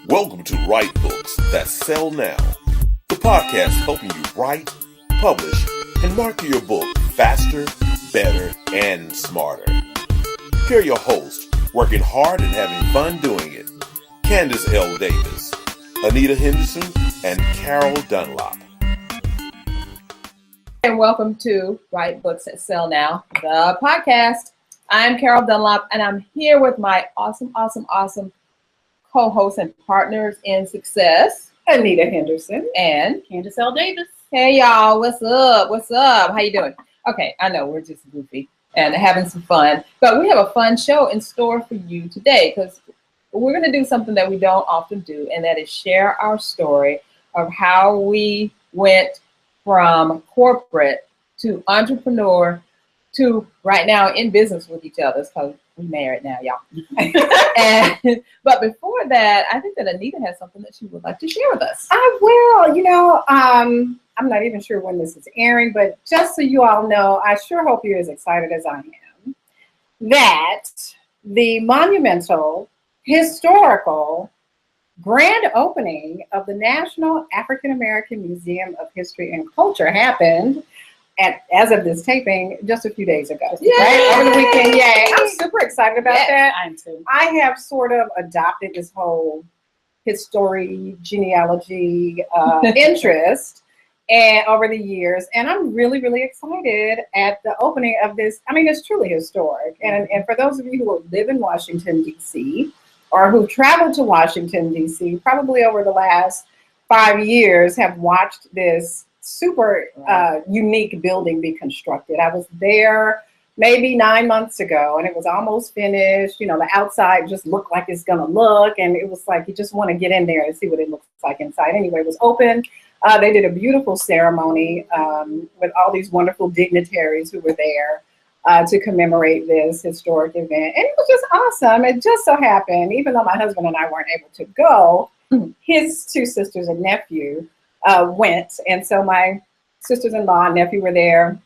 Welcome to Write Books That Sell Now, the podcast helping you write, publish, and market your book faster, better, and smarter. Here are your hosts, working hard and having fun doing it, Candace L. Davis, Anita Henderson, and Carol Dunlop. And welcome to Write Books That Sell Now, the podcast. I'm Carol Dunlop, and I'm here with my awesome co-hosts and partners in success, Anita Henderson and Candace L. Davis. Hey y'all, what's up? What's up? How you doing? Okay, I know we're just goofy and having some fun, but we have a fun show in store for you today because we're going to do something that we don't often do, and that is share our story of how we went from corporate to entrepreneur to right now in business with each other. So we married now, y'all. But before that, I think that Anita has something that she would like to share with us. I will. I'm not even sure when this is airing, but just so you all know, I sure hope you're as excited as I am that the monumental, historical, grand opening of the National African American Museum of History and Culture happened as of this taping just a few days ago. Yay! Right? Over the weekend. Yay. I'm super excited about that. I am too. I have sort of adopted this whole history, genealogy interest and over the years, and I'm really, really excited at the opening of this. I mean, it's truly historic. And for those of you who live in Washington, D.C., or who traveled to Washington, D.C., probably over the last 5 years have watched this super unique building be constructed. I was there maybe 9 months ago, and it was almost finished. You know, the outside just looked like it's gonna look, and it was like you just want to get in there and see what it looks like inside. Anyway, it was open. They did a beautiful ceremony with all these wonderful dignitaries who were there to commemorate this historic event, and it was just awesome. It just so happened, even though my husband and I weren't able to go, his two sisters and nephew went, and so my sisters-in-law and nephew were there,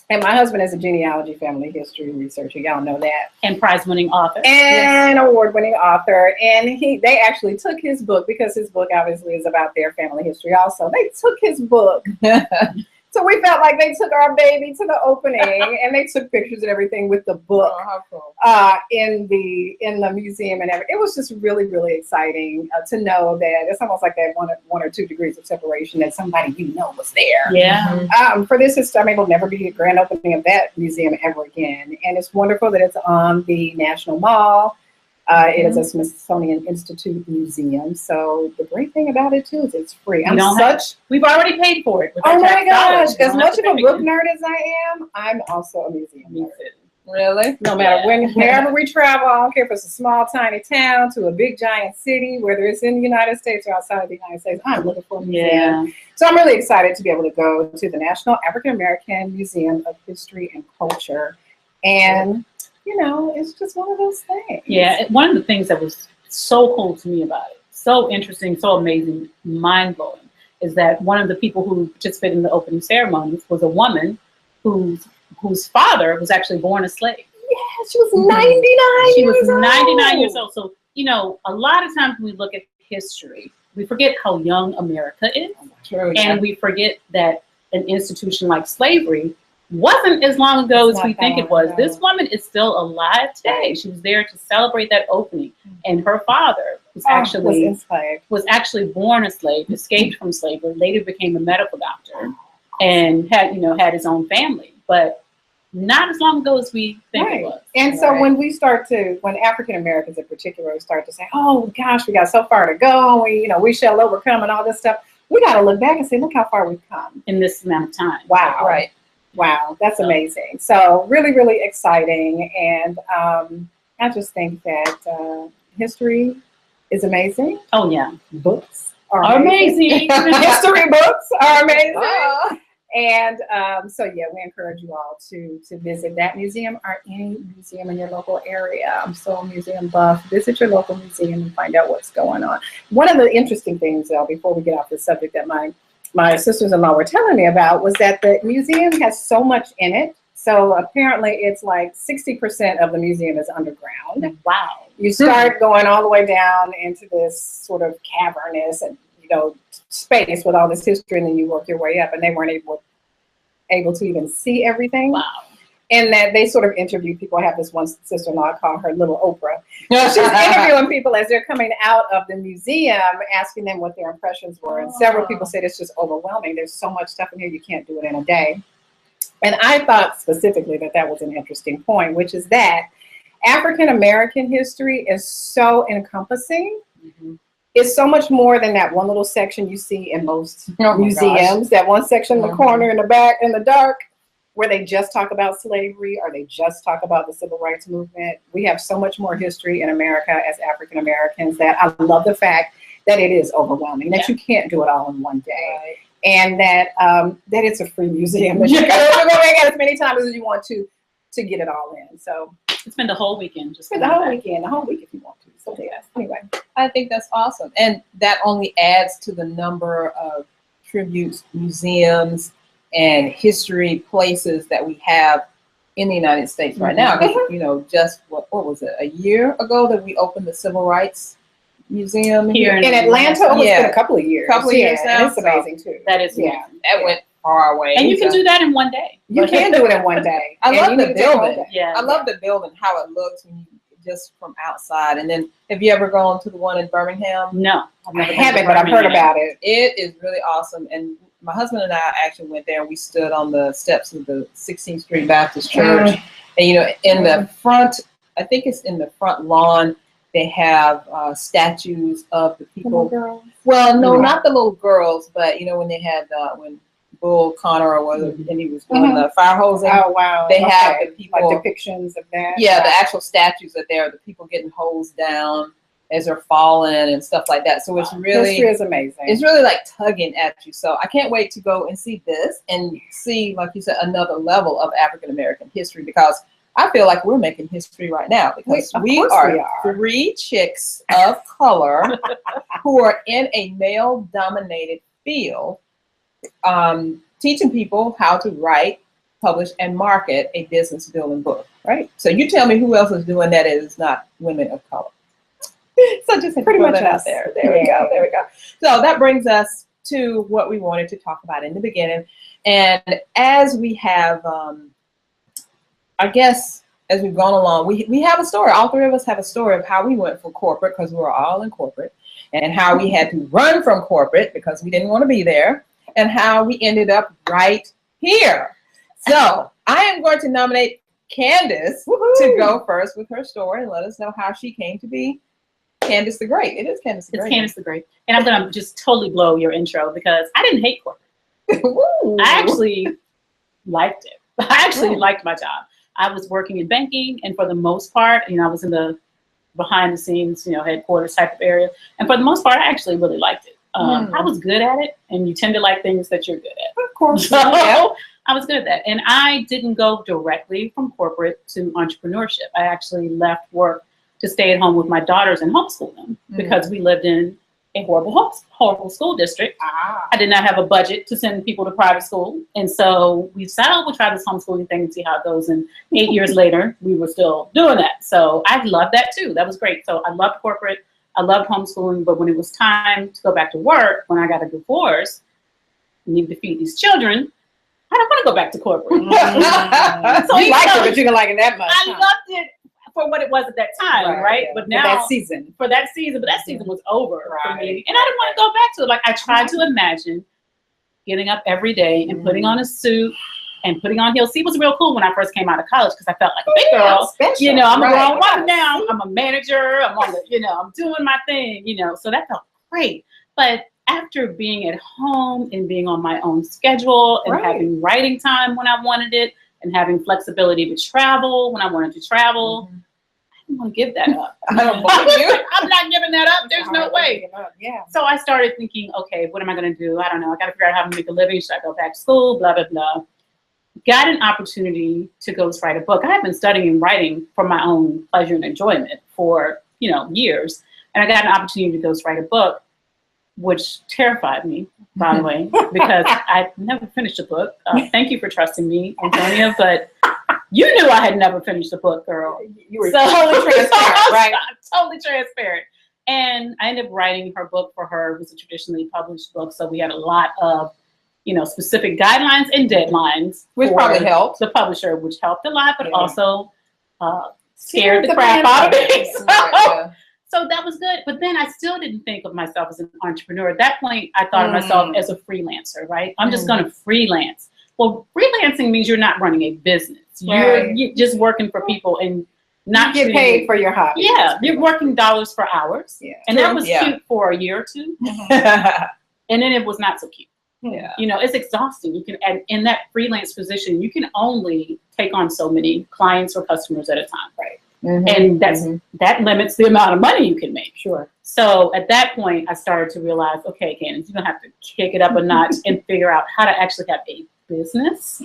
and my husband is a genealogy family history researcher, y'all know that, and prize-winning author, and award-winning author, and they actually took his book, because his book obviously is about their family history also. They took his book. So we felt like they took our baby to the opening, and they took pictures and everything with the book in the museum and everything. It was just really, really exciting to know that it's almost like that one or 2 degrees of separation, that somebody was there. Yeah. For this history, I mean, it'll never be a grand opening of that museum ever again, and it's wonderful that it's on the National Mall. It is a Smithsonian Institute museum. So the great thing about it too is it's free. We've already paid for it. Oh my gosh! As much of a book nerd as I am, I'm also a museum nerd. Really? No matter wherever we travel, I don't care if it's a small, tiny town to a big, giant city, whether it's in the United States or outside of the United States, I'm looking for a museum. Yeah. So I'm really excited to be able to go to the National African American Museum of History and Culture, and it's just one of those things. Yeah, one of the things that was so cool to me about it, so interesting, so amazing, mind-blowing, is that one of the people who participated in the opening ceremonies was a woman whose father was actually born a slave. Yeah, she was 99 She was 99 years old. So, a lot of times when we look at history, we forget how young America is. True, and we forget that an institution like slavery wasn't as long ago as we think it was. This woman is still alive today. She was there to celebrate that opening, and her father was actually born a slave, escaped from slavery, later became a medical doctor, and had his own family, but not as long ago as we think it was. And so when African Americans in particular start to say, "Oh gosh, we got so far to go, we shall overcome," and all this stuff, we got to look back and say, "Look how far we've come in this amount of time." Wow! Right. Wow, that's amazing. So really, really exciting. And I just think that history is amazing. Oh, yeah. Books are amazing. History books are amazing. And we encourage you all to visit that museum or any museum in your local area. I'm so a museum buff. Visit your local museum and find out what's going on. One of the interesting things, though, before we get off the subject, that my sisters-in-law were telling me about was that the museum has so much in it, So apparently it's like 60% of the museum is underground. Wow. You start going all the way down into this sort of cavernous and, space with all this history, and then you work your way up, and they weren't able to even see everything. Wow. And that they sort of interview people. I have this one sister-in-law, I call her Little Oprah. She's interviewing people as they're coming out of the museum, asking them what their impressions were. And several people said it's just overwhelming. There's so much stuff in here, you can't do it in a day. And I thought specifically that was an interesting point, which is that African-American history is so encompassing. Mm-hmm. It's so much more than that one little section you see in most museums, that one section in the corner in the back in the dark where they just talk about slavery or they just talk about the civil rights movement. We have so much more history in America as African-Americans that I love the fact that it is overwhelming, that you can't do it all in one day. Right. And that that it's a free museum. That you can go back as many times as you want to get it all in. So spend the whole weekend. Just spend the whole weekend if you want to. So yeah. Anyway, I think that's awesome, and that only adds to the number of tributes, museums, and history places that we have in the United States right now. Just what was it, a year ago that we opened the Civil Rights Museum here in Atlanta? It's been a couple of years. Now. It's amazing too. That is that went far away. And you can do that in one day. You can do it in one day. I love the building. I love the building, how it looks when you just from outside. And then, have you ever gone to the one in Birmingham? No, I haven't, but I've heard about it. It is really awesome. And my husband and I actually went there. We stood on the steps of the 16th Street Baptist Church. And, in the front, I think it's in the front lawn, they have statues of the people. Little girls? Well, no, not the little girls, but, when they had, when Bull Connor or whether and he was doing the fire hosing. Oh wow! They have the people like depictions of that. Yeah, the actual statues are there. The people getting hosed down as they're falling and stuff like that. So it's really history is amazing. It's really like tugging at you. So I can't wait to go and see this and see, like you said, another level of African American history, because I feel like we're making history right now, because we are three chicks of color who are in a male-dominated field. Teaching people how to write, publish, and market a business building book, right? So you tell me who else is doing that is not women of color. So just pretty much out there. There we go. So that brings us to what we wanted to talk about in the beginning. And as we have, I guess, as we've gone along, we have a story. All three of us have a story of how we went from corporate, because we were all in corporate, and how we had to run from corporate because we didn't want to be there, and how we ended up right here. So I am going to nominate Candace to go first with her story and let us know how she came to be Candace the Great. It is Candace the Great. It's Candace the Great. And I'm going to just totally blow your intro, because I didn't hate corporate. I actually liked it. I actually liked my job. I was working in banking, and for the most part, I was in the behind the scenes, headquarters type of area. And for the most part, I actually really liked it. I was good at it, and you tend to like things that you're good at. Of course. So I was good at that. And I didn't go directly from corporate to entrepreneurship. I actually left work to stay at home with my daughters and homeschool them, because we lived in a horrible school district. I did not have a budget to send people to private school. And so we decided, we'll try this homeschooling thing and see how it goes. And 8 years later, we were still doing that. So I loved that too. That was great. So I loved corporate. I loved homeschooling. But when it was time to go back to work, when I got a divorce, needed to feed these children, I don't want to go back to corporate. So you liked it, but you didn't like it that much. I loved it for what it was at that time, right? Yeah. But now for that season, but that season was over for me, and I didn't want to go back to it. Like, I tried to imagine getting up every day and putting on a suit and putting on heels. See, it was real cool when I first came out of college, because I felt like a big girl. I'm a grown woman now. I'm a manager. I'm on the, I'm doing my thing. So that felt great. But after being at home and being on my own schedule and having writing time when I wanted it, and having flexibility to travel when I wanted to travel, I didn't want to give that up. I don't believe you. I'm not giving that up. There's no way. Yeah. So I started thinking, okay, what am I going to do? I don't know. I got to figure out how to make a living. Should I go back to school? Blah, blah, blah. Got an opportunity to go write a book. I had been studying writing for my own pleasure and enjoyment for, years. And I got an opportunity to go write a book, which terrified me, by the way, because I never finished a book. Thank you for trusting me, Antonia, but You knew I had never finished a book, girl. You were totally transparent, right? Totally transparent. And I ended up writing her book for her. It was a traditionally published book, so we had a lot of, specific guidelines and deadlines, which probably helped the publisher, which helped a lot, but Yeah. also scared the crap out of me. So that was good. But then I still didn't think of myself as an entrepreneur. At that point, I thought of myself as a freelancer, right? I'm just going to freelance. Well, freelancing means you're not running a business. You're just working for people and not get paid for your hobby. Yeah, you're working dollars for hours. Yeah. And that was cute for a year or two. And then it was not so cute. Yeah. It's exhausting. You can, and in that freelance position, you can only take on so many clients or customers at a time. Right. And that limits the amount of money you can make. Sure. So at that point, I started to realize, okay, Candace, you're going to have to kick it up a notch and figure out how to actually have a business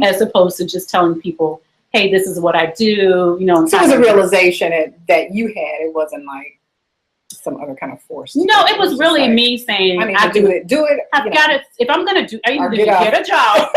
as opposed to just telling people, hey, this is what I do. So it was a realization that you had. It wasn't like some other kind of force. No, it was really like, me saying, I need to do it. I've got to, if I'm going to do, I either get a job,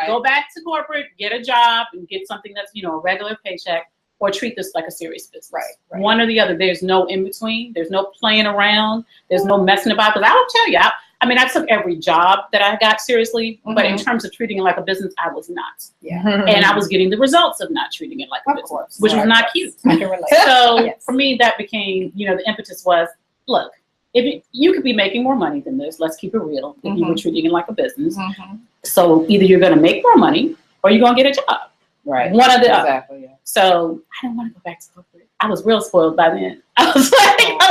go back to corporate, get a job and get something that's, a regular paycheck, or treat this like a serious business. Right. One or the other. There's no in between. There's no playing around. There's no messing about. Because I will tell you, I took every job that I got seriously, but in terms of treating it like a business, I was not. Yeah. And I was getting the results of not treating it like a business, which was not cute. I can relate. So for me, that became, the impetus was, look, if you could be making more money than this, let's keep it real, if you were treating it like a business. So either you're going to make more money or you're going to get a job. Right. One or the other. Exactly. Yeah. So I didn't want to go back to corporate. I was real spoiled by then. I was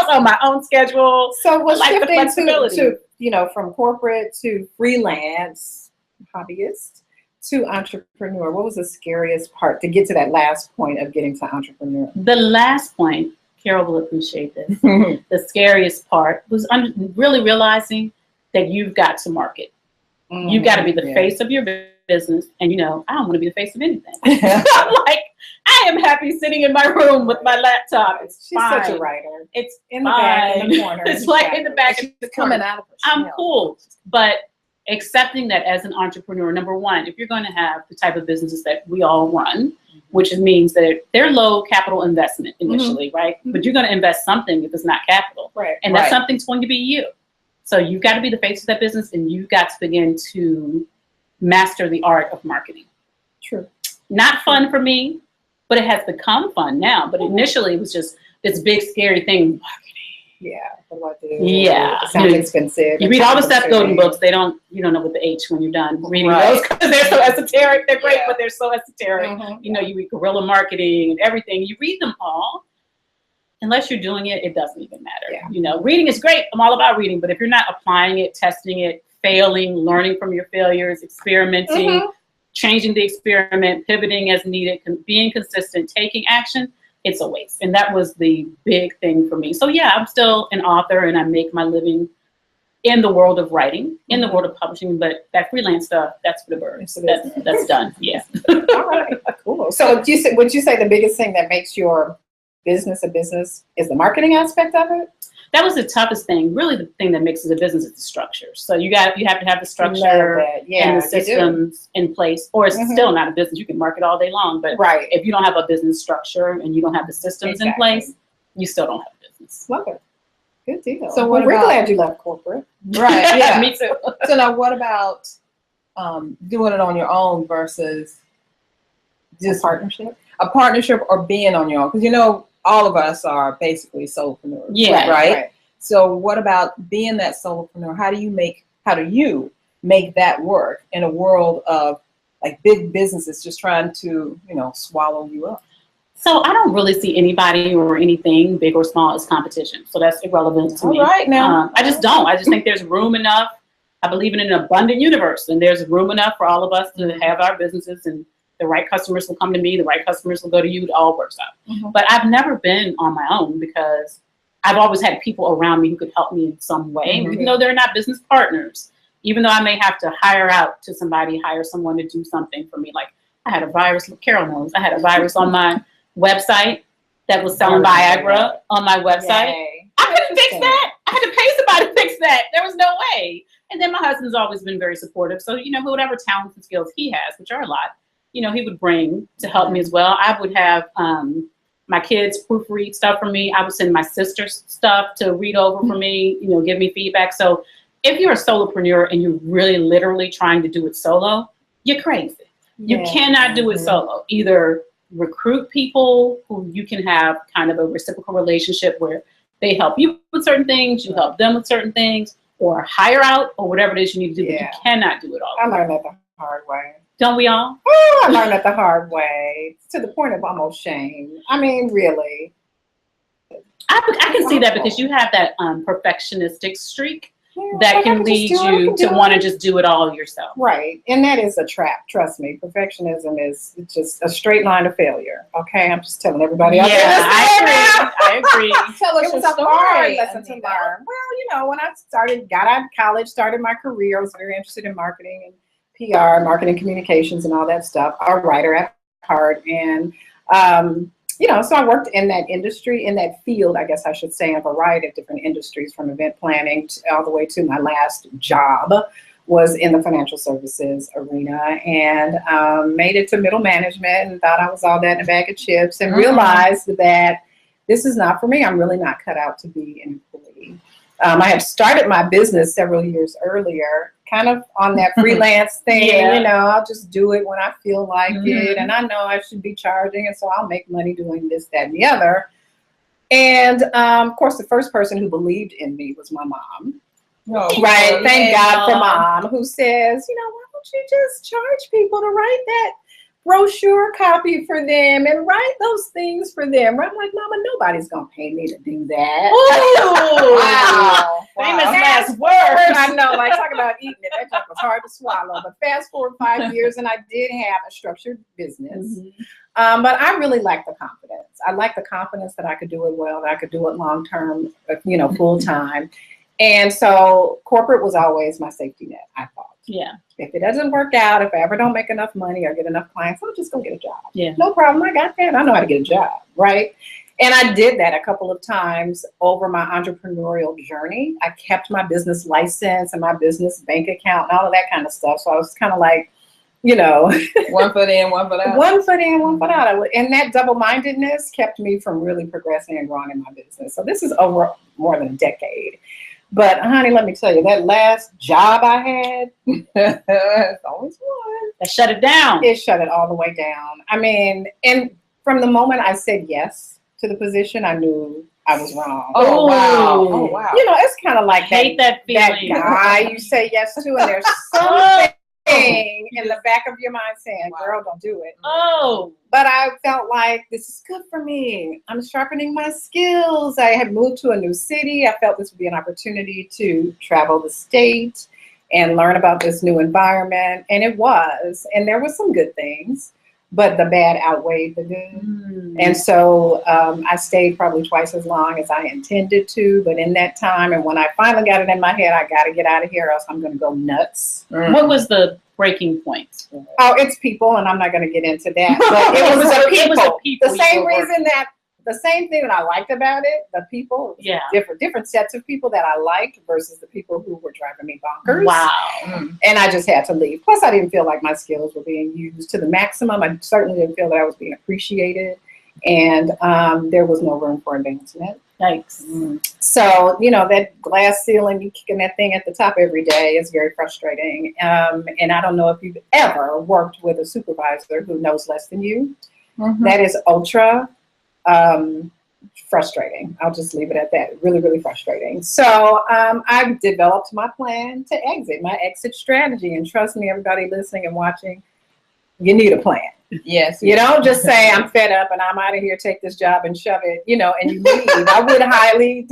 on my own schedule. So was like shifting to from corporate to freelance hobbyist to entrepreneur. What was the scariest part to get to that last point of getting to entrepreneur? The last point, Carol will appreciate this. The scariest part was really realizing that you've got to market. You've got to be the face of your business. And, I don't want to be the face of anything. I'm like, I am happy sitting in my room with my laptop. She's fine. Such a writer. It's in the back, in the corner. It's like in the back of the corner. Coming out of I'm cool. But accepting that as an entrepreneur, number one, if you're going to have the type of businesses that we all run, which means that they're low capital investment initially, right? But you're going to invest something if it's not capital. Right. And that something's going to be you. So you've got to be the face of that business, and you've got to begin to master the art of marketing. True. Not fun for me, but it has become fun now. But initially it was just this big scary thing. Marketing. Yeah. What do I do? Yeah. It sounds expensive. You read all the Seth Godin books. You don't know what the H when you're done reading those because they're so esoteric. They're great, but they're so esoteric. You read guerrilla marketing and everything. You read them all. Unless you're doing it, it doesn't even matter. Yeah. Reading is great. I'm all about reading. But if you're not applying it, testing it, failing, learning from your failures, experimenting, changing the experiment, pivoting as needed, being consistent, taking action, it's a waste. And that was the big thing for me. So yeah, I'm still an author and I make my living in the world of writing, in the world of publishing, but that freelance stuff, that's for the birds. That's done. Yeah. All right. Cool. So would you say the biggest thing that makes your business a business is the marketing aspect of it? That was the toughest thing. Really, the thing that makes it a business is the structure. So you have to have the structure and the systems in place, or it's still not a business. You can market all day long, but if you don't have a business structure and you don't have the systems in place, you still don't have a business. Love it. Good deal. So we're glad you left corporate. Right. Yeah. Me too. So now, what about doing it on your own versus just a partnership or being on your own? Because all of us are basically solopreneurs. Yeah. Right? So what about being that solopreneur? How do you make that work in a world of like big businesses just trying to, swallow you up? So I don't really see anybody or anything, big or small, as competition. So that's irrelevant to me. All right now. I just don't. I just think there's room enough. I believe in an abundant universe, and there's room enough for all of us to have our businesses, and the right customers will come to me, the right customers will go to you, it all works out. But I've never been on my own because I've always had people around me who could help me in some way, even though they're not business partners. Even though I may have to hire someone to do something for me. Like I had a virus, Carol knows, I had a virus on my website that was selling Viagra on my website. Yay. I couldn't fix that. I had to pay somebody to fix that. There was no way. And then my husband's always been very supportive. So, whatever talents and skills he has, which are a lot, he would bring to help me as well. I would have my kids proofread stuff for me. I would send my sister's stuff to read over for me, give me feedback. So if you're a solopreneur and you're really literally trying to do it solo, you're crazy. You cannot do it solo. Either recruit people who you can have kind of a reciprocal relationship where they help you with certain things, you help them with certain things, or hire out, or whatever it is you need to do. But you cannot do it all. I learned that the hard way. Don't we all? Oh, I learned that the hard way, to the point of almost shame. I mean, really. I can see that because you have that perfectionistic streak that can lead you to want to just do it all yourself. Right. And that is a trap. Trust me. Perfectionism is just a straight line to failure. Okay. I'm just telling everybody. I agree. Tell us It was your a hard story, lesson to Anita. learn. Well, when I got out of college, started my career, I was very interested in marketing and PR, marketing communications and all that stuff. A writer at heart. And, so I worked in that industry, in that field, I guess I should say, in a variety of different industries, from event planning all the way to my last job was in the financial services arena, and made it to middle management and thought I was all that in a bag of chips, and realized that this is not for me. I'm really not cut out to be an employee. I had started my business several years earlier, kind of on that freelance thing, I'll just do it when I feel like it. And I know I should be charging, and so I'll make money doing this, that, and the other. And of course, the first person who believed in me was my mom. Right. Thank God for Mom, who says, why don't you just charge people to write that brochure copy for them and write those things for them. I'm like, Mama, nobody's gonna pay me to do that. Ooh, wow. Famous last words. I know, like, talk about eating it. That joke was hard to swallow. But fast forward 5 years, and I did have a structured business. But I really lacked the confidence. I lacked the confidence that I could do it well, that I could do it long term, full time. And so corporate was always my safety net, I thought. Yeah. If it doesn't work out, if I ever don't make enough money or get enough clients, I'll just go get a job. Yeah. No problem. I got that. I know how to get a job, right? And I did that a couple of times over my entrepreneurial journey. I kept my business license and my business bank account and all of that kind of stuff. So I was kind of like, one foot in, one foot out. One foot in, one foot out. And that double-mindedness kept me from really progressing and growing in my business. So this is over more than a decade. But honey, let me tell you, that last job I had, it's always one. That shut it down. It shut it all the way down. I mean, and from the moment I said yes to the position, I knew I was wrong. Oh, wow. Oh, wow. It's kind of like that feeling. That guy you say yes to, and there's something in the back of your mind saying, girl, don't do it. Oh. But I felt like this is good for me. I'm sharpening my skills. I had moved to a new city. I felt this would be an opportunity to travel the state and learn about this new environment. And it was. And there were some good things, but the bad outweighed the good. And so I stayed probably twice as long as I intended to. But in that time, and when I finally got it in my head, I got to get out of here or else I'm going to go nuts. What was the breaking point? Oh, it's people, and I'm not going to get into that. But it was the people. It was the people. The same reason the same thing that I liked about it, the people, different sets of people that I liked versus the people who were driving me bonkers. Wow. And I just had to leave. Plus, I didn't feel like my skills were being used to the maximum. I certainly didn't feel that I was being appreciated. And there was no room for advancement. Yikes. So, that glass ceiling, you kicking that thing at the top every day is very frustrating. And I don't know if you've ever worked with a supervisor who knows less than you. That is ultra frustrating. I'll just leave it at that. Really, really frustrating. So I developed my plan to exit, my exit strategy. And trust me, everybody listening and watching, you need a plan. Yes. You don't just say, I'm fed up and I'm out of here, take this job and shove it, and you leave. I would highly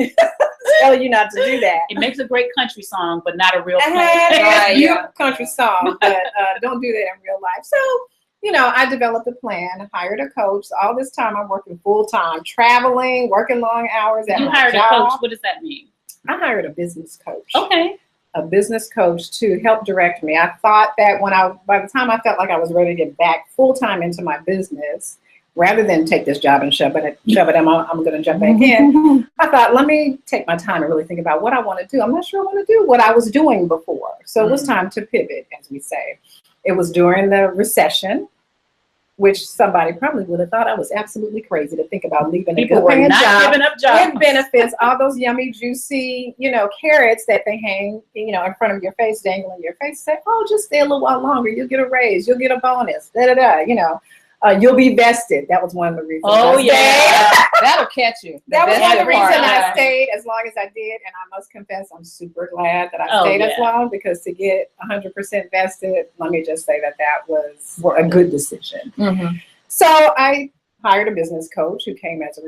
tell you not to do that. It makes a great country song, but not a real beautiful country song, but don't do that in real life. So, I developed a plan, hired a coach. All this time I'm working full time, traveling, working long hours at my job. You hired a coach. What does that mean? I hired a business coach. Okay. A business coach to help direct me. I thought that by the time I felt like I was ready to get back full time into my business, rather than take this job and shove it, I'm going to jump back in. I thought, let me take my time and really think about what I want to do. I'm not sure I want to do what I was doing before. So it was time to pivot, as we say. It was during the recession. which somebody probably would have thought I was absolutely crazy to think about leaving People a good were paying not job giving up jobs. with benefits, all those yummy, juicy, carrots that they hang, in front of your face, dangling in your face. Say, oh, just stay a little while longer. You'll get a raise. You'll get a bonus. You'll be vested. That was one of the reasons. Oh, yeah. That'll catch you. That was one of the reasons Yeah. I stayed as long as I did, and I must confess, I'm super glad that I stayed as long, because to get 100% vested, let me just say that was a good decision. Mm-hmm. So I hired a business coach who came as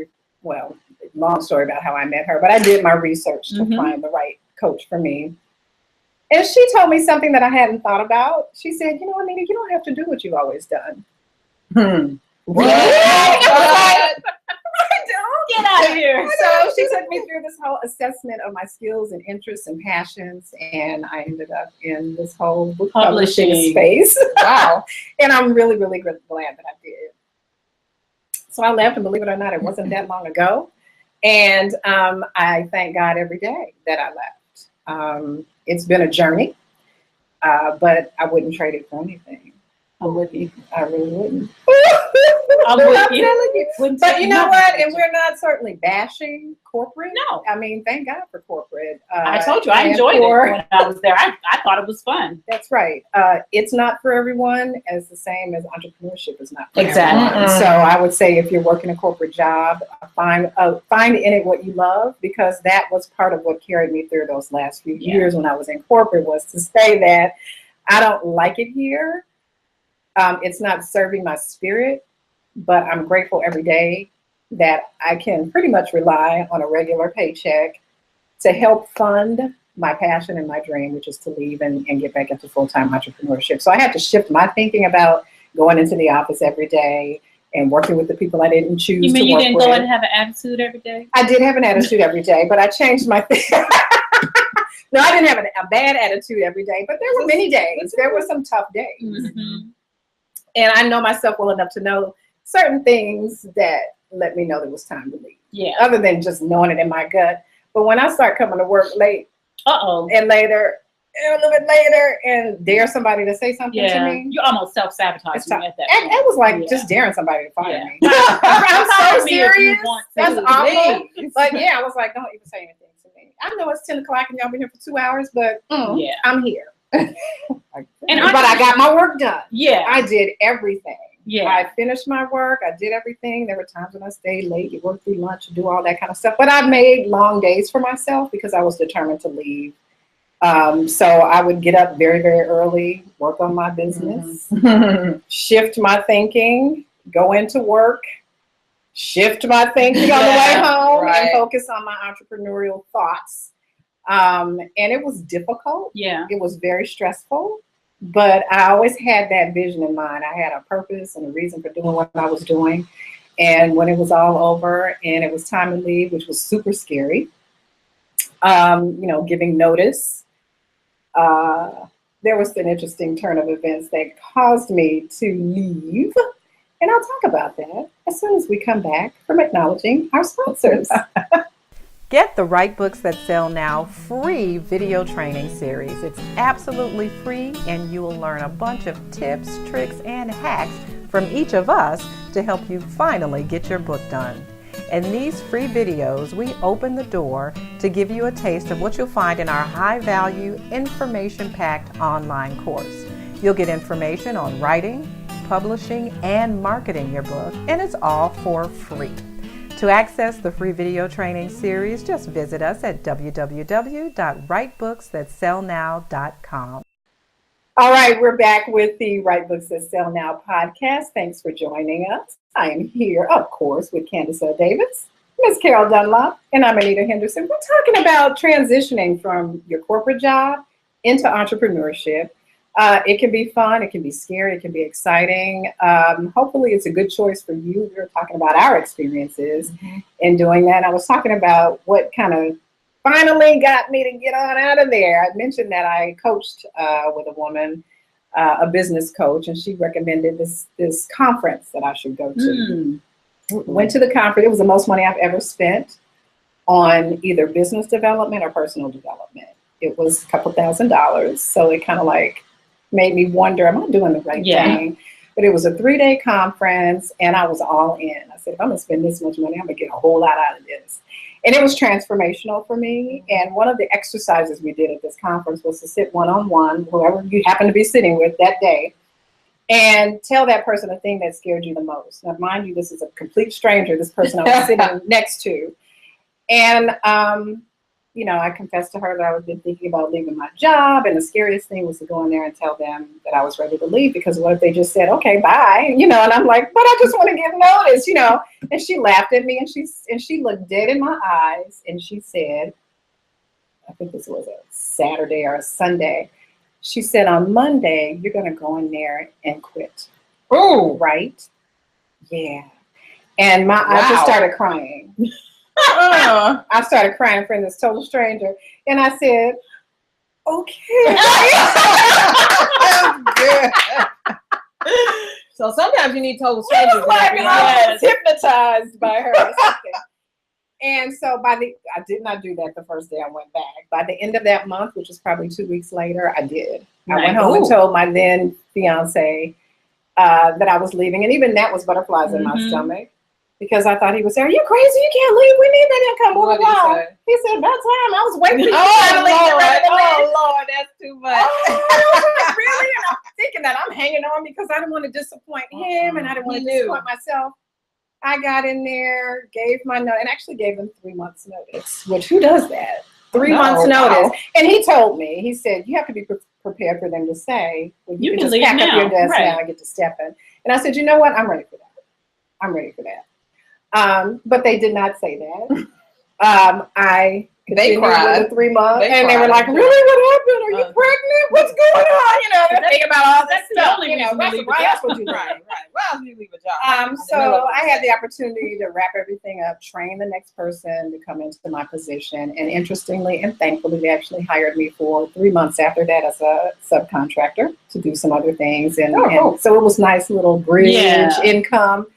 long story about how I met her, but I did my research to find the right coach for me. And she told me something that I hadn't thought about. She said, Anita, you don't have to do what you've always done. What? Get out of here. So she took me through this whole assessment of my skills and interests and passions, and I ended up in this whole book publishing space. Wow. And I'm really, really glad that I did. So I left, and believe it or not, it wasn't that long ago. And I thank God every day that I left. It's been a journey, but I wouldn't trade it for anything. I'm with you. I really wouldn't. I'm with I'm you. telling you. But you know what? And we're not certainly bashing corporate. No. I mean, thank God for corporate. I told you, I enjoyed it when I was there. I thought it was fun. That's right. It's not for everyone, as the same as entrepreneurship is not for Exactly. everyone. So I would say if you're working a corporate job, find in it what you love, because that was part of what carried me through those last few years when I was in corporate, was to say that I don't like it here. It's not serving my spirit, but I'm grateful every day that I can pretty much rely on a regular paycheck to help fund my passion and my dream, which is to leave and get back into full-time entrepreneurship. So I had to shift my thinking about going into the office every day and working with the people I didn't choose to work with. You mean you didn't go and have an attitude every day? I did have an attitude every day, but I changed my thing. No, I didn't have a bad attitude every day, but there were many days. There were some tough days. Mm-hmm. And I know myself well enough to know certain things that let me know that it was time to leave. Yeah. Other than just knowing it in my gut. But when I start coming to work late and later, and a little bit later, and dare somebody to say something to me. You almost self-sabotage me at that point. It was like just daring somebody to fire me. I'm so serious. That's awful. Leave. But I was like, don't even say anything to me. I know it's 10 o'clock and y'all been here for 2 hours, but I'm here. But I got my work done. Yeah. I did everything. Yeah. I finished my work. I did everything. There were times when I stayed late, you work through lunch, do all that kind of stuff. But I made long days for myself because I was determined to leave. So I would get up very, very early, work on my business, shift my thinking, go into work, shift my thinking on the way home, and focus on my entrepreneurial thoughts. And it was difficult. Yeah. It was very stressful. But I always had that vision in mind. I had a purpose and a reason for doing what I was doing. And when it was all over and it was time to leave, which was super scary, giving notice, there was an interesting turn of events that caused me to leave. And I'll talk about that as soon as we come back from acknowledging our sponsors. Get the Write Books That Sell Now free video training series. It's absolutely free, and you will learn a bunch of tips, tricks, and hacks from each of us to help you finally get your book done. In these free videos, we open the door to give you a taste of what you'll find in our high-value, information-packed online course. You'll get information on writing, publishing, and marketing your book, and it's all for free. To access the free video training series, just visit us at www.writebooksthatsellnow.com. All right, we're back with the Write Books That Sell Now podcast. Thanks for joining us. I am here, of course, with Candace L. Davis, Miss Carol Dunlop, and I'm Anita Henderson. We're talking about transitioning from your corporate job into entrepreneurship. It can be fun, it can be scary, it can be exciting. Hopefully it's a good choice for you. We were talking about our experiences in doing that. I was talking about what kind of finally got me to get on out of there. I mentioned that I coached with a woman, a business coach, and she recommended this conference that I should go to. Went to the conference. It was the most money I've ever spent on either business development or personal development. It was a couple $1,000s. So it kind of like made me wonder, am I doing the right thing? But it was a 3-day conference, and I was all in. I said, if I'm going to spend this much money, I'm going to get a whole lot out of this. And it was transformational for me. And one of the exercises we did at this conference was to sit one-on-one, whoever you happen to be sitting with that day, and tell that person the thing that scared you the most. Now, mind you, this is a complete stranger, this person I was sitting next to. And, you know, I confessed to her that I was been thinking about leaving my job. And the scariest thing was to go in there and tell them that I was ready to leave, because what if they just said, okay, bye, you know, and I'm like, but I just want to give notice, you know. And she laughed at me, and she looked dead in my eyes, and she said, I think this was a Saturday or a Sunday. She said, on Monday, you're going to go in there and quit. Oh, right? Yeah. And I just started crying. I started crying in front of this total stranger. And I said, okay. That's good. So sometimes you need total strangers. I was hypnotized by her or something. And so I did not do that the first day I went back. By the end of that month, which was probably 2 weeks later, I did. I went home and told my then fiance that I was leaving. And even that was butterflies in my stomach, because I thought he would say, are you crazy? You can't leave. We need that income. Blah, blah, blah. He said, about time. I was waiting for you to leave. Oh, Lord, that's too much. Oh, really? And I'm thinking that I'm hanging on because I didn't want to disappoint him, and I didn't want to disappoint myself. I got in there, gave my note, and actually gave them 3 months notice, which who does that? 3 months notice. And he told me, he said, you have to be prepared for them to say, well, you can just pack up your desk now and get to step in. And I said, you know what? I'm ready for that. I'm ready for that. But they did not say that. I continued with the 3 months, and they were like, really? What happened? Are you pregnant? What's going on? You know, they're thinking about all that stuff. You know, why else would you do that? Why else would you leave a job? So I had the opportunity to wrap everything up, train the next person to come into my position. And interestingly and thankfully, they actually hired me for 3 months after that as a subcontractor to do some other things. And so it was nice little bridge income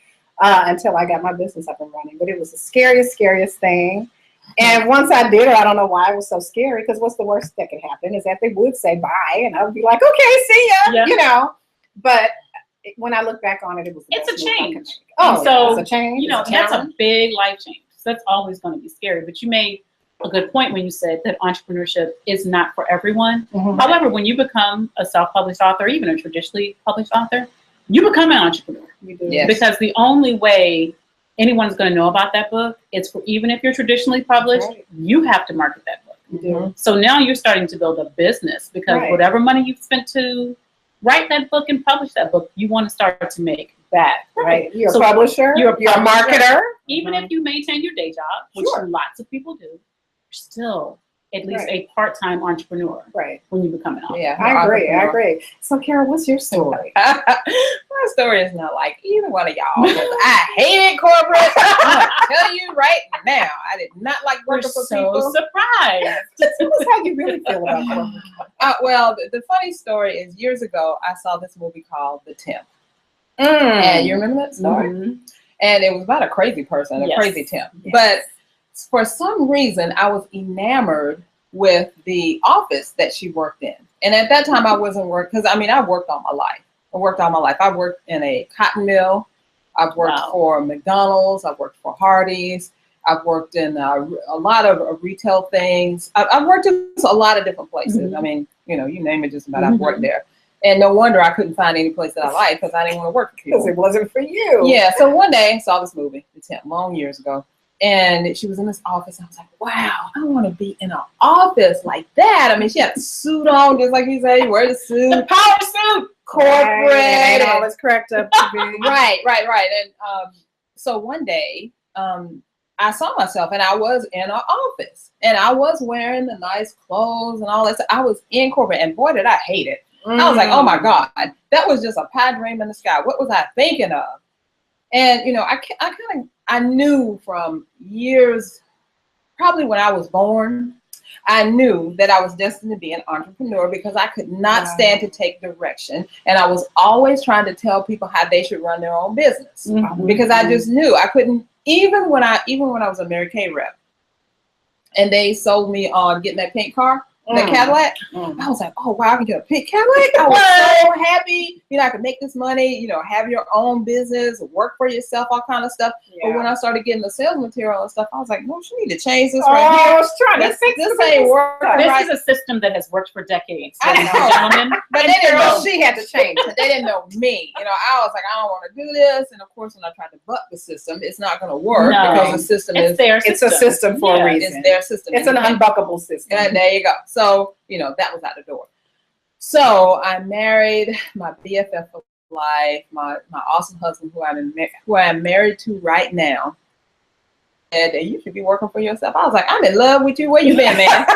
until I got my business up and running. But it was the scariest thing. And once I did it, I don't know why it was so scary, because what's the worst that could happen is that they would say bye, and I would be like, okay, see ya, you know. But when I look back on it, it was a change. Oh, so it's a change. You know, that's a big life change. So that's always going to be scary. But you made a good point when you said that entrepreneurship is not for everyone. However, when you become a self-published author, even a traditionally published author, you become an entrepreneur. You do. Yes. Because the only way anyone's going to know about that book is for, even if you're traditionally published, you have to market that book. You do. So now you're starting to build a business, because whatever money you've spent to write that book and publish that book, you want to start to make back. Right. You're a publisher. You're a marketer. Even if you maintain your day job, which lots of people do, you're still at least a part-time entrepreneur when you become an author. Yeah, I agree. So, Carol, what's your story? My story is not like either one of y'all. I hated corporate. I'm going to tell you right now, I did not like working for people. So surprised. Tell us how you really feel about corporate. Well, the funny story is, years ago, I saw this movie called The Temp. And you remember that story? And it was about a crazy person, a crazy temp. But for some reason, I was enamored with the office that she worked in. And at that time, I wasn't working, because I worked all my life. I worked in a cotton mill. I've worked for McDonald's. I've worked for Hardee's. I've worked in a lot of retail things. I've worked in a lot of different places. I mean, you know, you name it, just about I've worked there. And no wonder I couldn't find any place that I liked, because I didn't want to work for people. Because it wasn't for you. Yeah. So one day I saw this movie, The Temp, long years ago. And she was in this office. And I was like, wow, I want to be in an office like that. I mean, she had a suit on, just like you said. You wear the suit. The power suit. Corporate. And all it's cracked up to be. Right. And so one day, I saw myself, and I was in an office. And I was wearing the nice clothes and all that stuff. I was in corporate. And boy, did I hate it. I was like, oh, my God. That was just a pie dream in the sky. What was I thinking of? And, you know, I knew from years, probably when I was born, I knew that I was destined to be an entrepreneur, because I could not stand to take direction. And I was always trying to tell people how they should run their own business, because I just knew I couldn't, even when I was a Mary Kay rep and they sold me on getting that pink car, the Cadillac. I was like, oh wow, I can get a pink Cadillac. I was so happy. I could make this money. Have your own business, work for yourself, all kind of stuff. Yeah. But when I started getting the sales material and stuff, I was like, no, she need to change this I right here. was trying to fix This ain't working This right. is a system that has worked for decades, I ladies know. and gentlemen. But they didn't know she had to change. But they didn't know me. I was like, I don't want to do this. And of course, when I tried to buck the system, it's not going to work No. because the system It's is their It's system. a system for a Yeah, reason. it's their system. It's an unbuckable system. And there you go. So, that was out the door. So I married my BFF for life, my awesome husband who I'm married to right now. And you should be working for yourself. I was like, I'm in love with you. Where you been, man?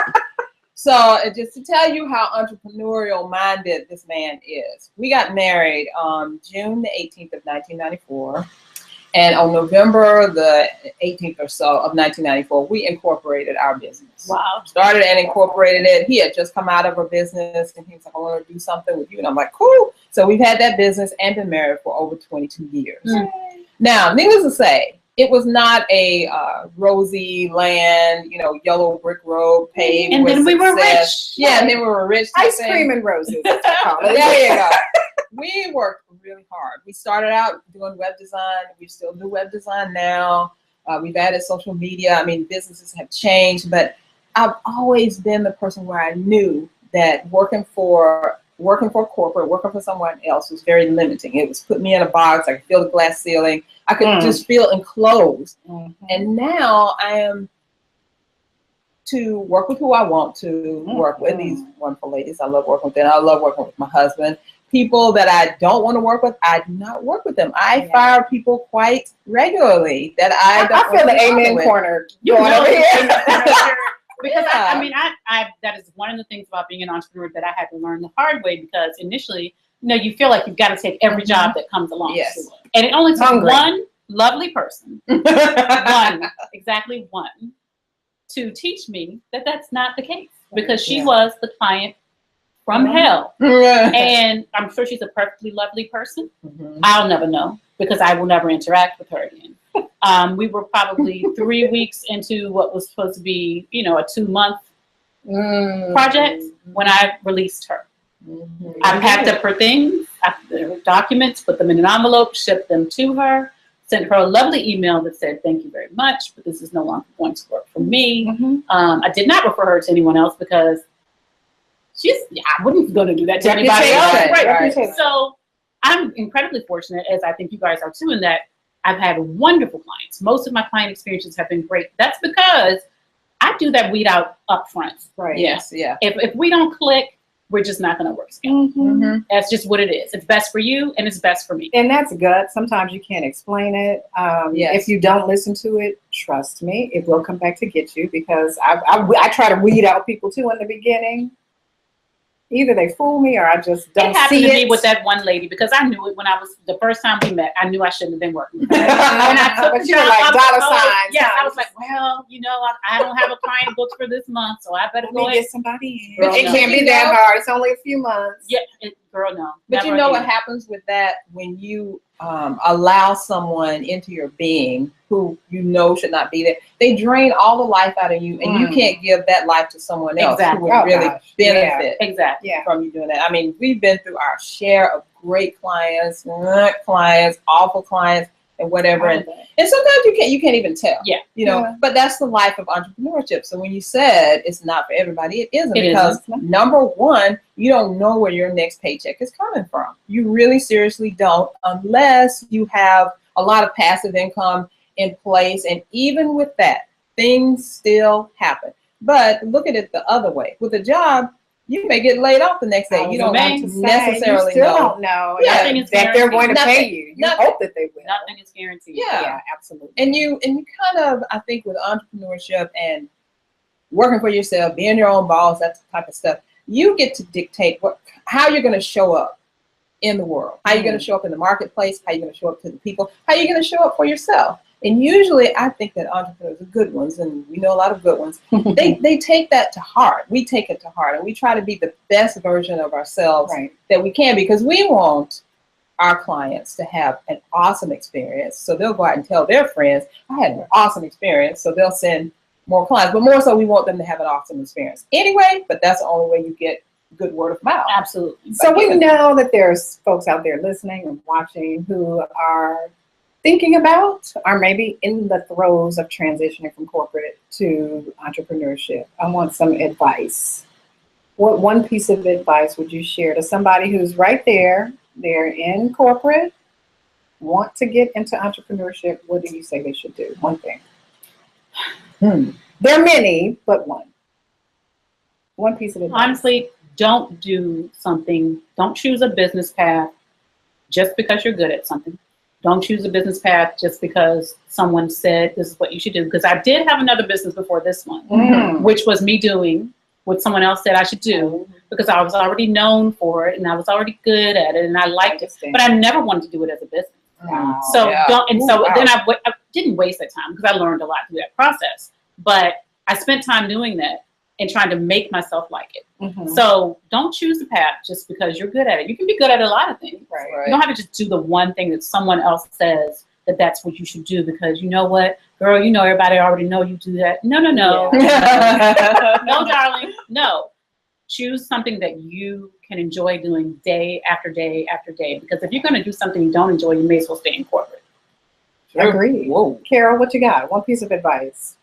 So just to tell you how entrepreneurial minded this man is, we got married on June the 18th of 1994. And on November the 18th or so of 1994, we incorporated our business. Wow. Started and incorporated it. He had just come out of a business and he was like, I want to do something with you. And I'm like, cool. So we've had that business and been married for over 22 years. Mm. Now, needless to say, it was not a rosy land, yellow brick road paved. And with then we were success. rich. Yeah, and then we were rich. Ice cream and roses. There you go. We worked really hard. We started out doing web design. We still do web design now. We've added social media. Businesses have changed, but I've always been the person where I knew that working for corporate, working for someone else was very limiting. It was put me in a box. I could feel the glass ceiling. I could just feel enclosed. And now I am to work with who I want to work with, these wonderful ladies. I love working with them. I love working with my husband. People that I don't want to work with, I do not work with them. I fire people quite regularly that I don't. I feel the amen corner going over here. Because I that is one of the things about being an entrepreneur that I had to learn the hard way, because initially, you feel like you've got to take every job that comes along. Yes. And it only took Hungry. one lovely person, exactly one, to teach me that that's not the case, because she was the client from hell. And I'm sure she's a perfectly lovely person. I'll never know, because I will never interact with her again. We were probably 3 weeks into what was supposed to be, a 2-month project when I released her. I packed up her things, her documents, put them in an envelope, shipped them to her, sent her a lovely email that said, thank you very much, but this is no longer going to work for me. I did not refer her to anyone else, because I wouldn't go to do that to anybody else. Right. So I'm incredibly fortunate, as I think you guys are too, in that I've had wonderful clients. Most of my client experiences have been great. That's because I do that weed out up front. Right. Yes. Yeah. If we don't click, we're just not going to work together. That's just what it is. It's best for you and it's best for me. And that's gut. Sometimes you can't explain it. If you don't listen to it, trust me, it will come back to get you, because I try to weed out people too in the beginning. Either they fool me or I just don't see it. It happened to me with that one lady, because I knew it when the first time we met. I knew I shouldn't have been working with her. And I took But the you're job. like I was dollar like, signs. Yeah, I was like, well, I don't have a client booked for this month, so I better Let go me ahead. get somebody in. Girl, It no. can't be that hard. It's only a few months. Yeah, girl, no. But Never you know what again. happens with that when you allow someone into your being who should not be there? They drain all the life out of you, and you can't give that life to someone else who would really benefit from you doing that. We've been through our share of great clients, awful clients, and whatever. And sometimes you can't even tell. But that's the life of entrepreneurship. So when you said it's not for everybody, it isn't, because number one, you don't know where your next paycheck is coming from. You really seriously don't, unless you have a lot of passive income in place. And even with that, things still happen. But look at it the other way. With a job, you may get laid off the next day. You don't necessarily you still don't know that they're going to pay you. You hope that they will. Nothing is guaranteed. Yeah, absolutely. And you kind of, I think, with entrepreneurship and working for yourself, being your own boss, that type of stuff, you get to dictate how you're going to show up in the world, how you're going to show up in the marketplace, how you're going to show up to the people, how you're going to show up for yourself. And usually I think that entrepreneurs, the good ones, and we know a lot of good ones, they take that to heart. We take it to heart, and we try to be the best version of ourselves that we can, because we want our clients to have an awesome experience. So they'll go out and tell their friends, I had an awesome experience. So they'll send more clients, but more so we want them to have an awesome experience anyway, but that's the only way you get good word of mouth. Absolutely. So we know that there's folks out there listening and watching who are thinking about, or maybe in the throes of transitioning from corporate to entrepreneurship. I want some advice. What one piece of advice would you share to somebody who's right there, they're in corporate, want to get into entrepreneurship? What do you say they should do? One thing. There are many, but one. One piece of advice. Honestly, don't choose a business path just because you're good at something. Don't choose a business path just because someone said this is what you should do. Because I did have another business before this one, which was me doing what someone else said I should do, because I was already known for it and I was already good at it and I liked it, but I never wanted to do it as a business. So then I didn't waste that time, because I learned a lot through that process. But I spent time doing that and trying to make myself like it. So don't choose the path just because you're good at it. You can be good at a lot of things. Right. You don't have to just do the one thing that someone else says that that's what you should do, because you know what, girl, you know everybody already know you do that. No. No, darling, no. Choose something that you can enjoy doing day after day after day, because if you're going to do something you don't enjoy, you may as well stay in corporate. Agreed. Whoa. Carol, what you got? One piece of advice.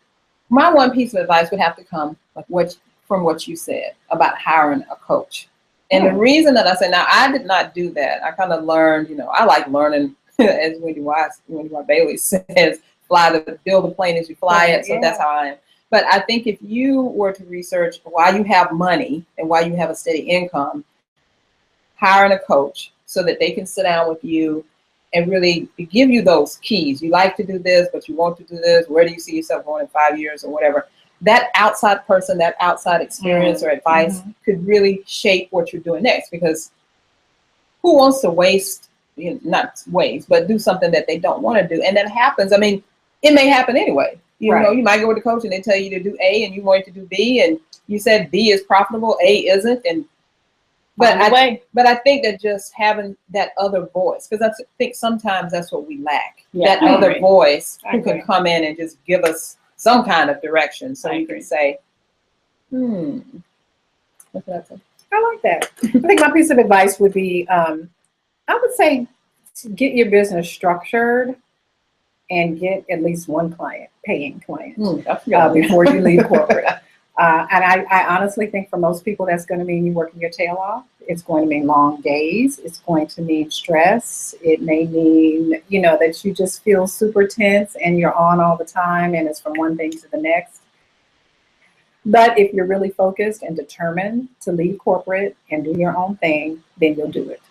My one piece of advice would have to come from what you said about hiring a coach. And the reason that I said, now I did not do that. I kind of learned, I like learning, as Wendy Bailey says, build the plane as you fly it. So that's how I am. But I think if you were to research why you have money and why you have a steady income, hiring a coach so that they can sit down with you and really give you those keys. You like to do this, but you want to do this. Where do you see yourself going in 5 years or whatever? That outside person, that outside experience or advice could really shape what you're doing next. Because who wants to waste, not waste, but do something that they don't want to do? And that happens. I mean, it may happen anyway. You know, you might go with the coach and they tell you to do A and you want to do B, and you said B is profitable, A isn't. But I think that just having that other voice, because I think sometimes that's what we lack. That other voice who can come in and just give us some kind of direction, so we can say, what did I say? I like that. I think my piece of advice would be, I would say, get your business structured and get at least one paying client before you leave corporate. And I honestly think for most people, that's going to mean you working your tail off. It's going to mean long days. It's going to mean stress. It may mean, that you just feel super tense and you're on all the time and it's from one thing to the next. But if you're really focused and determined to leave corporate and do your own thing, then you'll do it.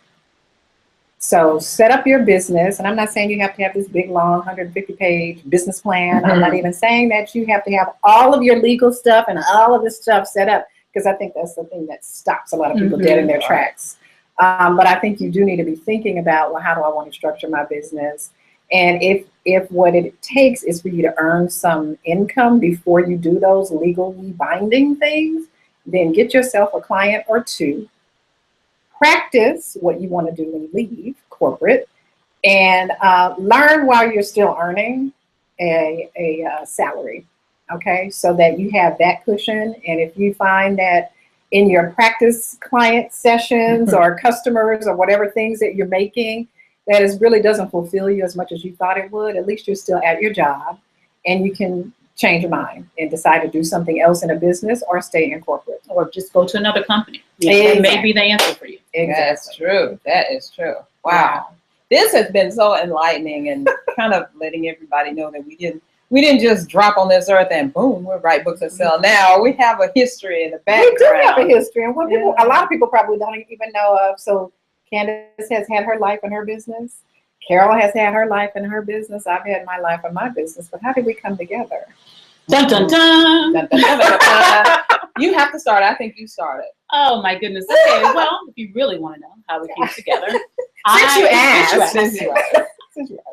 So set up your business, and I'm not saying you have to have this big, long, 150-page business plan. I'm not even saying that you have to have all of your legal stuff and all of this stuff set up, because I think that's the thing that stops a lot of people dead in their tracks. But I think you do need to be thinking about, well, how do I want to structure my business? And if what it takes is for you to earn some income before you do those legally binding things, then get yourself a client or two. Practice what you want to do when you leave corporate, and learn while you're still earning a salary, okay? So that you have that cushion. And if you find that in your practice client sessions or customers or whatever things that you're making, that really doesn't fulfill you as much as you thought it would, at least you're still at your job and you can change your mind and decide to do something else in a business or stay in corporate. Or just go to another company. That may be the answer for you. Exactly. That's true. That is true. Wow. This has been so enlightening and kind of letting everybody know that we didn't just drop on this earth and boom, we're write books that sell now. We have a history in the background. We do have a history, and a lot of people probably don't even know of. So Candace has had her life and her business. Carol has had her life and her business. I've had my life and my business. But how did we come together? Dun, dun, dun. Dun, dun, dun, dun, dun. You have to start. I think you started. Oh, my goodness. Okay, well, if you really want to know how we came together. Since you asked.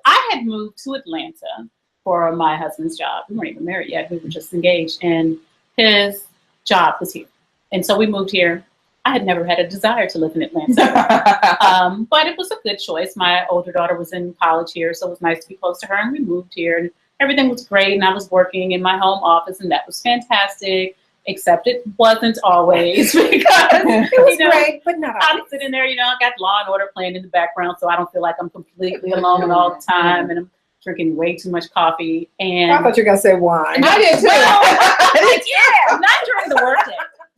I had moved to Atlanta for my husband's job. We weren't even married yet. We were just engaged. And his job was here. And so we moved here. I had never had a desire to live in Atlanta. But it was a good choice. My older daughter was in college here, so it was nice to be close to her. And we moved here. And everything was great, and I was working in my home office, and that was fantastic. Except it wasn't always because It was great, but not I'm always. sitting there, I got Law and Order playing in the background, so I don't feel like I'm completely alone all the time, and I'm drinking way too much coffee. And I thought you were gonna say wine. I did too. yeah, not during the workday.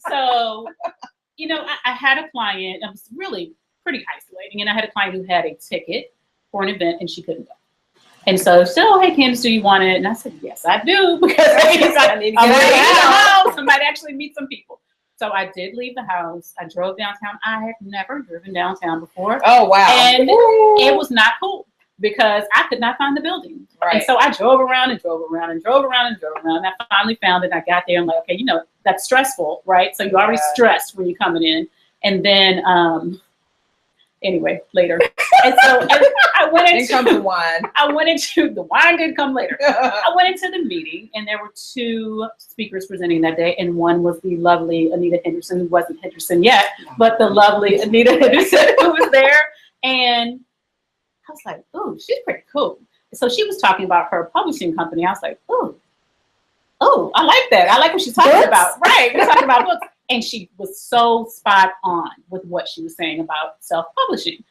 So, I had a client. I was really pretty isolating, and I had a client who had a ticket for an event, and she couldn't go. And so she said, "Oh, hey, Candace, do you want it?" And I said, "Yes, I do," because I need to get out of the house. I might actually meet some people. So I did leave the house. I drove downtown. I had never driven downtown before. Oh, wow. And it was not cool because I could not find the building. Right. And so I drove around and drove around and drove around and drove around. And I finally found it. And I got there and like, okay, that's stressful, right? So you're already stressed when you're coming in. And then, anyway, later. And so I went into Then comes the wine. the wine did come later. I went into the meeting, and there were two speakers presenting that day, and one was the lovely Anita Henderson, who wasn't Henderson yet, but the lovely Anita Henderson who was there. And I was like, "Oh, she's pretty cool." So she was talking about her publishing company. I was like, "Oh, I like that. I like what she's talking about." Right, we're talking about books. And she was so spot on with what she was saying about self-publishing.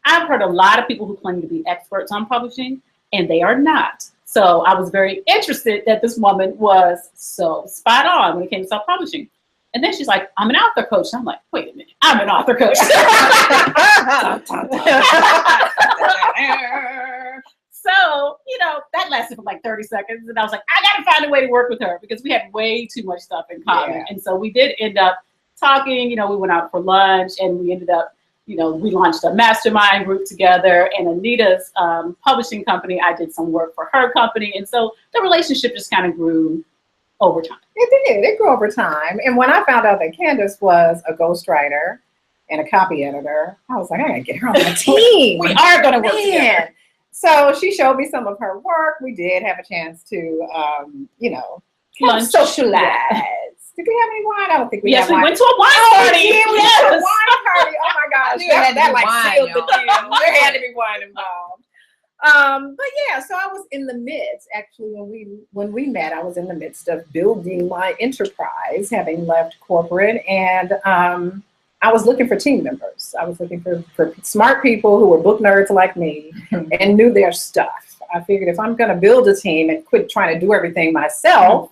I've heard a lot of people who claim to be experts on publishing, and they are not. So I was very interested that this woman was so spot on when it came to self-publishing. And then she's like, "I'm an author coach." And I'm like, "Wait a minute, I'm an author coach." So, that lasted for like 30 seconds. And I was like, I got to find a way to work with her because we had way too much stuff in common. Yeah. And so we did end up talking, we went out for lunch, and we ended up, we launched a mastermind group together, and Anita's publishing company, I did some work for her company. And so the relationship just kind of grew over time. It did. It grew over time. And when I found out that Candace was a ghostwriter and a copy editor, I was like, I gotta get her on my team. We are going to work together. So she showed me some of her work. We did have a chance to, Lunch. socialize. Yeah. Did we have any wine? I don't think we Yes, had we wine. went to a wine party. Yeah, we went to a wine party. Oh my gosh, knew it had to that be like wine, sealed the y'all. deal. There had to be wine involved. But yeah, so I was in the midst. Actually, when we met, I was in the midst of building my enterprise, having left corporate, and I was looking for team members. I was looking for smart people who were book nerds like me and knew their stuff. I figured if I'm going to build a team and quit trying to do everything myself,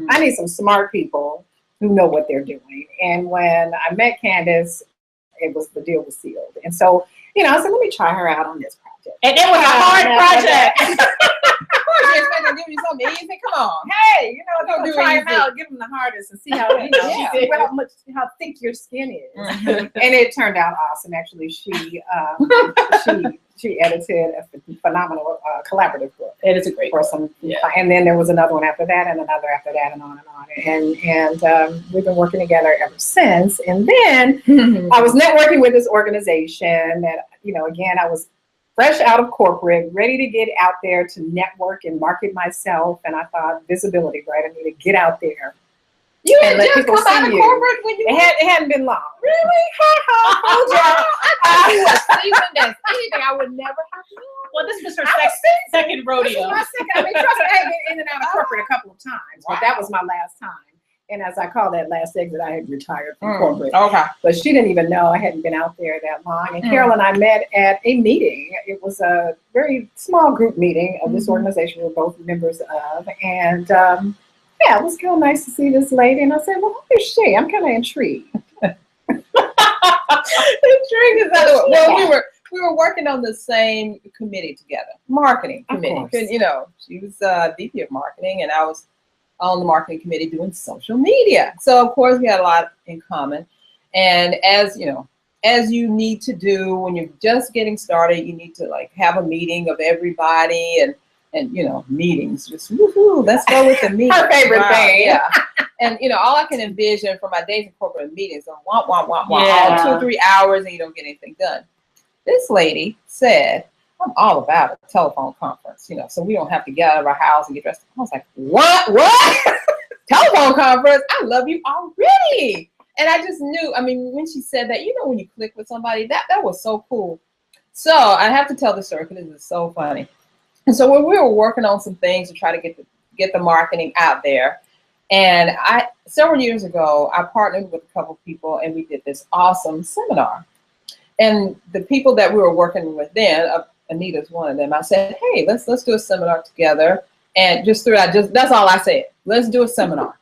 I need some smart people who know what they're doing. And when I met Candace, the deal was sealed. And so, I said, let me try her out on this project. And it was a hard project. Of course, you expect to give you something easy. Come on. Hey, Don't do try them easy. out, give them the hardest, and see how how thick your skin is. Mhm. And it turned out awesome. Actually, she edited a phenomenal collaborative book It is a great for book. some, Yeah. and then there was another one after that, and another after that, and on and on. And we've been working together ever since. And then I was networking with this organization that, again, I was fresh out of corporate, ready to get out there to network and market myself. And I thought, visibility, right? I need to get out there. You And had let just people come out see of you. corporate when you It hadn't been long. really? I was seasoned as anything. I would never have known. Well, this was her I was second This is rodeo. my second. I mean, trust me, I had been in and out of corporate a couple of times, but that was my last time. And as I call that last exit, I had retired from corporate. Okay. But she didn't even know I hadn't been out there that long. And Carol and I met at a meeting. It was a very small group meeting of this organization we were both members of. And yeah, it was kind of nice to see this lady. And I said, well, who is she? I'm kind of intrigued. Intrigued is other word. Well, we were working on the same committee together, marketing Of committee. course. And, she was VP of marketing, and I was on the marketing committee doing social media. So of course we had a lot in common. And as you need to do when you're just getting started, you need to like have a meeting of everybody and meetings. Just woohoo, let's go with the meeting. Her favorite thing. Yeah. And all I can envision for my days in corporate meetings are wah, Yeah. all 2 or 3 hours, and you don't get anything done. This lady said, I'm all about a telephone conference, so we don't have to get out of our house and get dressed. I was like, what? Telephone conference? I love you already. And I just knew, when she said that, when you click with somebody, that was so cool. So I have to tell the story because this is so funny. And so when we were working on some things to try to get the marketing out there, and several years ago, I partnered with a couple of people and we did this awesome seminar. And the people that we were working with then, Anita's one of them, I said, hey, let's do a seminar together. And that's all I said. Let's do a seminar.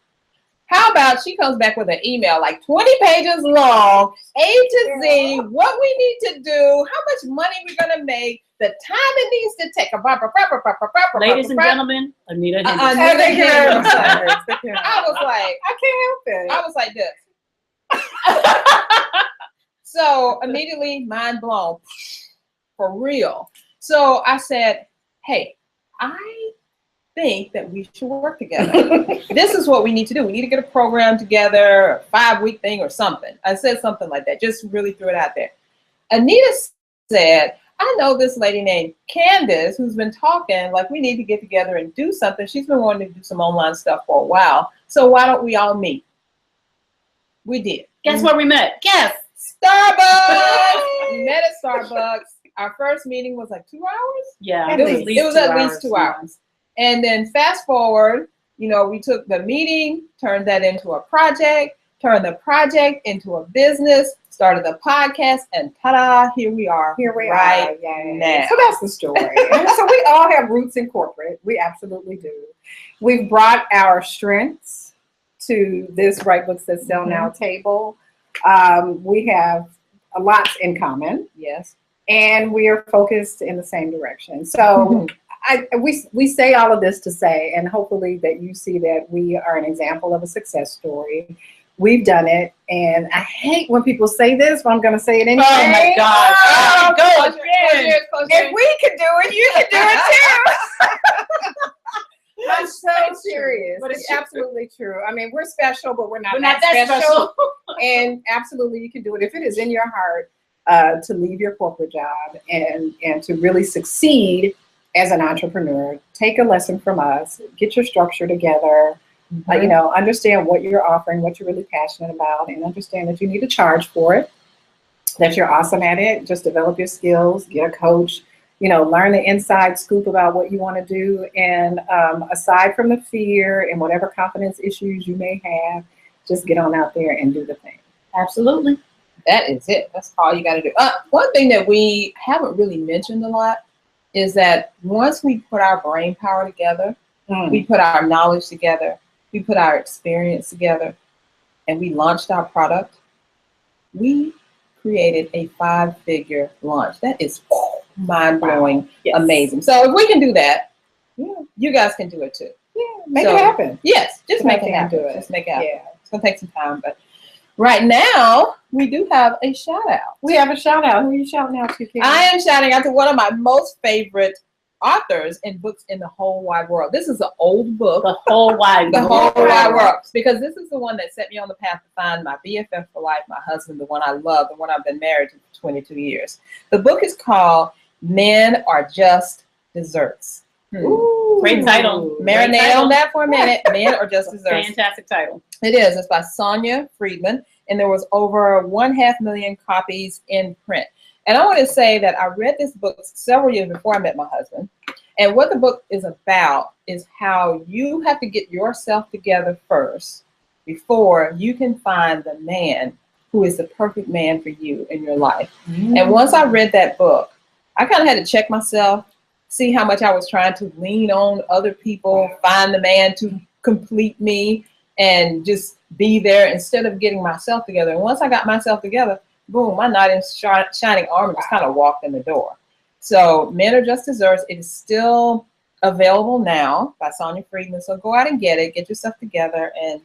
How about she comes back with an email like 20 pages long, A to Z, what we need to do, how much money we're going to make, the time it needs to take. Ladies and gentlemen, Anita Henderson. I was like, I can't help it. I was like this. So immediately, mind blown, for real. So I said, hey, I think that we should work together. This is what we need to do. We need to get a program together, a 5-week thing or something. I said something like that, just really threw it out there. Anita said, I know this lady named Candace who's been talking like we need to get together and do something. She's been wanting to do some online stuff for a while. So why don't we all meet? We did. Guess where we met? Guess. Starbucks. We met at Starbucks. Our first meeting was like 2 hours. Yeah, it was at least 2 hours. And then fast forward, we took the meeting, turned that into a project, turned the project into a business, started the podcast, and ta-da, here we are. Here we right are. now. So that's the story. So we all have roots in corporate. We absolutely do. We've brought our strengths to this Write Books That Sell Now table. We have a lot in common. Yes. And we are focused in the same direction. So we say all of this to say, and hopefully that you see that we are an example of a success story. We've done it, and I hate when people say this, but I'm going to say it anyway. Oh my God! Go again. If we could do it, you can do it too. I'm so serious, but it's absolutely true. I mean, we're special, but we're not that special. And absolutely, you can do it if it is in your heart to leave your corporate job and to really succeed as an entrepreneur. Take a lesson from us. Get your structure together. Understand what you're offering, what you're really passionate about, and understand that you need to charge for it, that you're awesome at it. Just develop your skills, get a coach, learn the inside scoop about what you want to do. And aside from the fear and whatever confidence issues you may have, just get on out there and do the thing. Absolutely. That is it. That's all you got to do. One thing that we haven't really mentioned a lot is that once we put our brain power together, we put our knowledge together, we put our experience together, and we launched our product, we created a 5-figure launch. That is mind-blowing, wow. Yes. Amazing. So if we can do that, you guys can do it too. Yeah, make it happen. Yes, just make it happen. Just make it happen. Yeah. It's going to take some time, but right now, we do have a shout out. We have a shout out. Who are you shouting out to, Kim? I am shouting out to one of my most favorite authors and books in the whole wide world. This is an old book. The whole wide world. Because this is the one that set me on the path to find my BFF for life, my husband, the one I love, the one I've been married to for 22 years. The book is called Men Are Just Desserts. Ooh, great title. Marinate on that for a minute. Men Are Just Desserts. Fantastic title. It is. It's by Sonia Friedman, and there was over 500,000 copies in print. And I want to say that I read this book several years before I met my husband. And what the book is about is how you have to get yourself together first before you can find the man who is the perfect man for you in your life. And once I read that book, I kind of had to check myself, see how much I was trying to lean on other people, find the man to complete me, and just be there instead of getting myself together. And once I got myself together, boom, my knight in shining armor just kind of walked in the door. So Men Are Just Desserts. It is still available now by Sonia Friedman. So go out and get it, get yourself together, and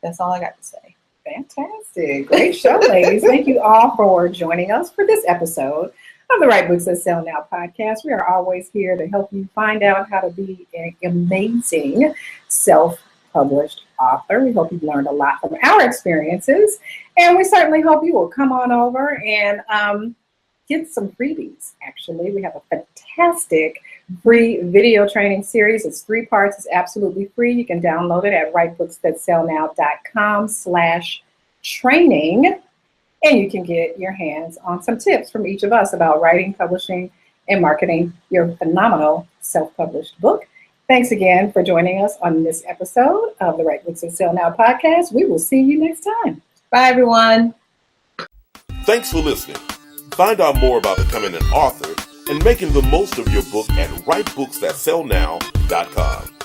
that's all I got to say. Fantastic. Great show, ladies. Thank you all for joining us for this episode of the Write Books That Sell Now podcast. We are always here to help you find out how to be an amazing self-published author. We hope you've learned a lot from our experiences, and we certainly hope you will come on over and get some freebies. Actually, we have a fantastic free video training series. It's 3 parts. It's absolutely free. You can download it at writebooksthatsellnow.com/training, and you can get your hands on some tips from each of us about writing, publishing, and marketing your phenomenal self-published book. Thanks again for joining us on this episode of the Write Books That Sell Now podcast. We will see you next time. Bye, everyone. Thanks for listening. Find out more about becoming an author and making the most of your book at writebooks.sellnow.com.